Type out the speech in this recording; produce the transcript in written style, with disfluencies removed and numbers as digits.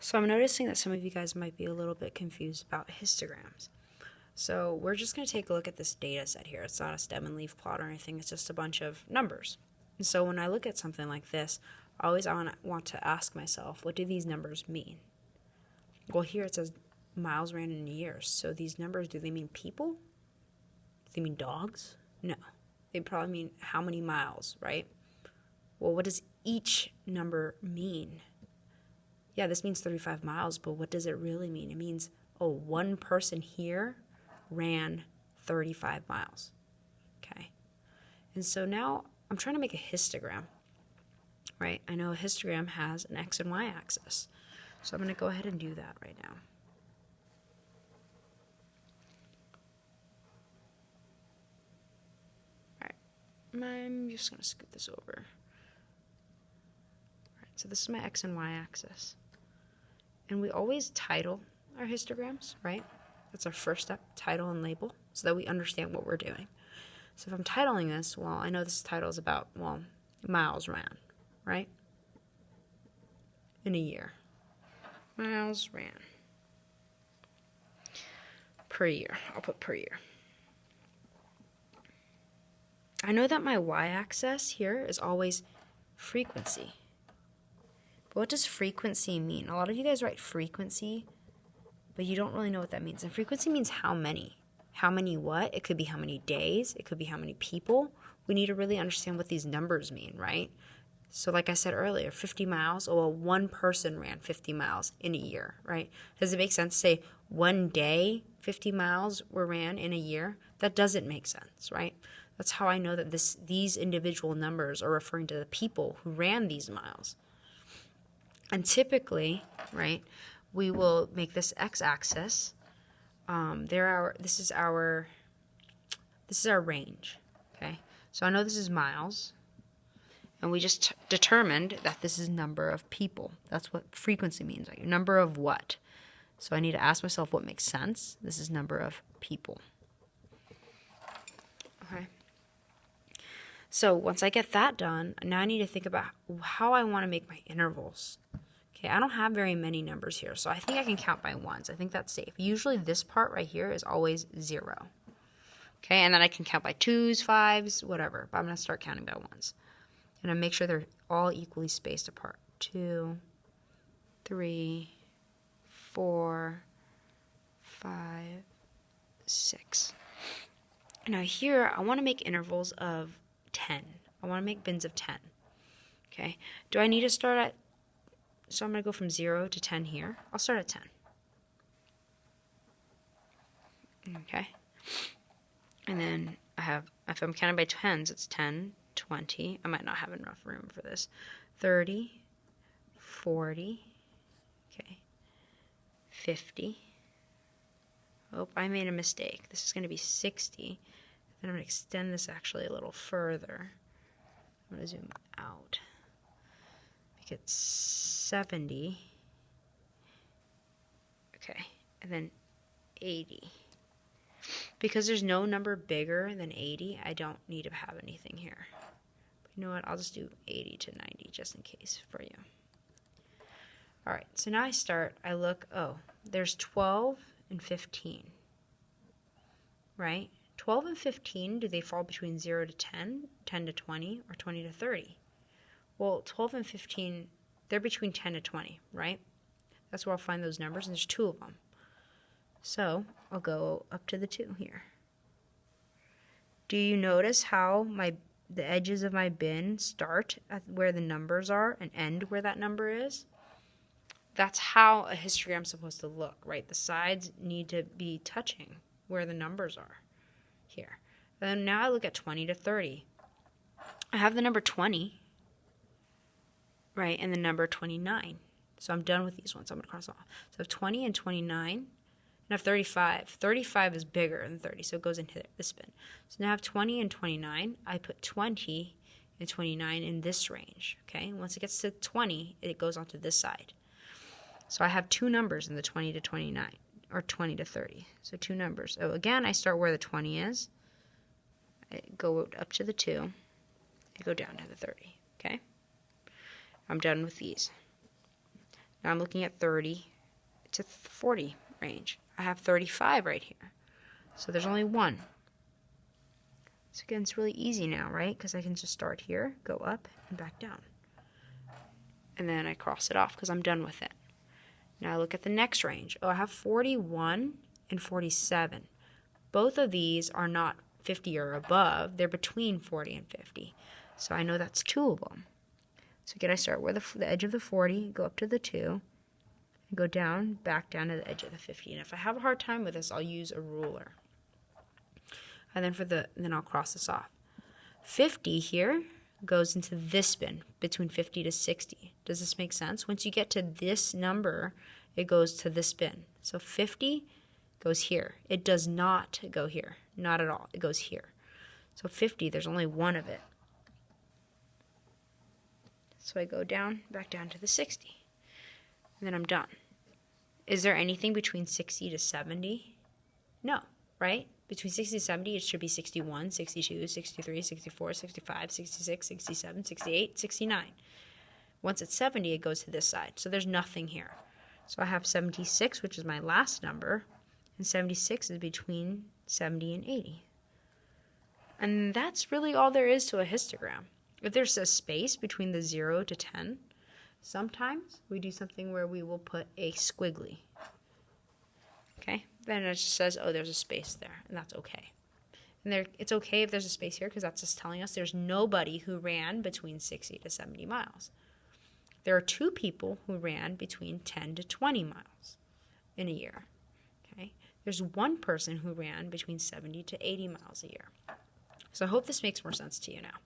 So I'm noticing that some of you guys might be a little bit confused about histograms. So we're just going to take a look at this data set here. It's not a stem and leaf plot or anything. It's just a bunch of numbers. And so when I look at something like this, I always want to ask myself, what do these numbers mean? Well, here it says miles ran in years. So these numbers, do they mean people? Do they mean dogs? No. They probably mean how many miles, right? Well, what does each number mean? Yeah, this means 35 miles, but what does it really mean? It means, oh, one person here ran 35 miles, okay? And so now I'm trying to make a histogram, right? I know a histogram has an X and Y axis, so I'm going to go ahead and do that right now. All right, I'm just going to scoot this over. All right, so this is my X and Y axis. And we always title our histograms, right? That's our first step, title and label, so that we understand what we're doing. So if I'm titling this, well, I know this title is about, well, miles ran, right? In a year. Miles ran. Per year. I'll put per year. I know that my y-axis here is always frequency. But what does frequency mean? A lot of you guys write frequency, but you don't really know what that means. And frequency means how many. How many what? It could be how many days. It could be how many people. We need to really understand what these numbers mean, right? So like I said earlier, 50 miles, well, one person ran 50 miles in a year, right? Does it make sense to say one day 50 miles were ran in a year? That doesn't make sense, right? That's how I know that these individual numbers are referring to the people who ran these miles. And typically, right, we will make this x-axis. This is our range. Okay, so I know this is miles, and we just determined that this is number of people. That's what frequency means. Like number of what? So I need to ask myself what makes sense. This is number of people. Okay. So once I get that done, now I need to think about how I want to make my intervals. Okay, I don't have very many numbers here, so I think I can count by ones. I think that's safe. Usually this part right here is always 0. Okay, and then I can count by 2s, 5s, whatever. But I'm going to start counting by ones. And I make sure they're all equally spaced apart. 2, 3, 4, 5, 6. Now here, I want to make intervals of 10. I want to make bins of 10. Okay, do I need to start at... So I'm going to go from 0 to 10 here. I'll start at 10. Okay. And then I have, if I'm counting by tens, it's 10, 20. I might not have enough room for this. 30, 40, okay, 50. Oh, I made a mistake. This is going to be 60. Then I'm going to extend this actually a little further. I'm going to zoom out. Make it 70. Okay, and then 80. Because there's no number bigger than 80, I don't need to have anything here. But you know what? I'll just do 80 to 90 just in case for you. All right, so now I look, oh, there's 12 and 15, right? 12 and 15, do they fall between 0 to 10, 10 to 20, or 20 to 30? Well, 12 and 15, they're between 10 to 20, right? That's where I'll find those numbers, and there's 2 of them. So I'll go up to the 2 here. Do you notice how the edges of my bin start at where the numbers are and end where that number is? That's how a histogram is supposed to look, right? The sides need to be touching where the numbers are here. Then now I look at 20 to 30. I have the number 20, right, and the number 29. So I'm done with these ones. I'm going to cross off. So I have 20 and 29, and I have 35. 35 is bigger than 30, so it goes into this bin. So now I have 20 and 29. I put 20 and 29 in this range, okay? Once it gets to 20, it goes onto this side. So I have 2 numbers in the 20 to 29, or 20 to 30. So 2 numbers. So again, I start where the 20 is. I go up to the 2. I go down to the 30, okay? I'm done with these. Now I'm looking at 30 to 40 range. I have 35 right here. So there's only one. So again, it's really easy now, right? Because I can just start here, go up, and back down. And then I cross it off because I'm done with it. Now I look at the next range. Oh, I have 41 and 47. Both of these are not 50 or above. They're between 40 and 50. So I know that's two of them. So again, I start where the edge of the 40, go up to the 2, and go down, back down to the edge of the 50. And if I have a hard time with this, I'll use a ruler. And then I'll cross this off. 50 here goes into this bin, between 50 to 60. Does this make sense? Once you get to this number, it goes to this bin. So 50 goes here. It does not go here. Not at all. It goes here. So 50, there's only one of it. So I go down, back down to the 60. And then I'm done. Is there anything between 60 to 70? No, right? Between 60 and 70, it should be 61, 62, 63, 64, 65, 66, 67, 68, 69. Once it's 70, it goes to this side. So there's nothing here. So I have 76, which is my last number, and 76 is between 70 and 80. And that's really all there is to a histogram. If there's a space between the 0 to 10, sometimes we do something where we will put a squiggly. Okay? Then it just says, oh, there's a space there, and that's okay. And it's okay if there's a space here because that's just telling us there's nobody who ran between 60 to 70 miles. There are 2 people who ran between 10 to 20 miles in a year. Okay? There's 1 person who ran between 70 to 80 miles a year. So I hope this makes more sense to you now.